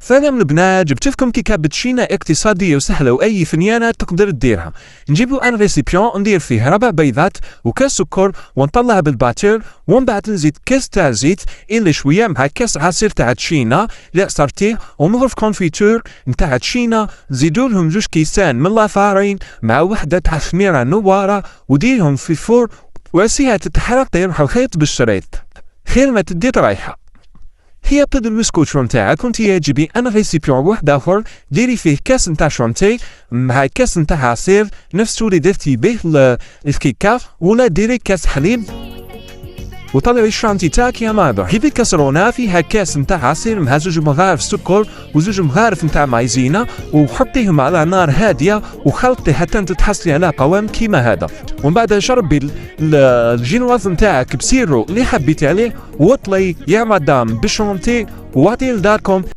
فأنا من البنات جبت لكم كابتشينا اقتصادية وسهلة وأي فنيانة تقدر تديرها. نجيبوا ان ريسيبيون ندير فيه 4 بيضات وكاس سكر ونطلع بالباتر، ومن بعد نزيد كاس تاع زيت اللي شوية مع كاس عصير تاع تشينا اللي عصرتيه، ومغرف كونفيتور نتاع تشينا نزيدوا لهم 2 كيسان من لافارين مع وحدة تاع خميرة نوارة وديرهم في الفور واسيها تتحرق يروح الخيط بالشريط. خير ما تدي رايحة. هي بيض البسكوت نتاعك كنتي تجيبي ان ريسيبيون واحد اخر ديري فيه كاس نتاع شونتي مع كاس نتاع عصير نفس اللي درتي به الكيكه، ولا ديري كاس حليب وطلعي الشانتي تاعك يا ماذا. جيبي كاسرونه فيها كاس نتاع عصير مع 2 مغارف سكر و2 مغارف نتاع مايزينا، وحطيهم على نار هاديه وخلطي حتى تتحصلي على قوام كيما هذا. ومن بعد شربي الجينواز نتاعك بسيرو اللي حبيتي عليه، وطلي يا مدام بشونتي وعطي لداركم.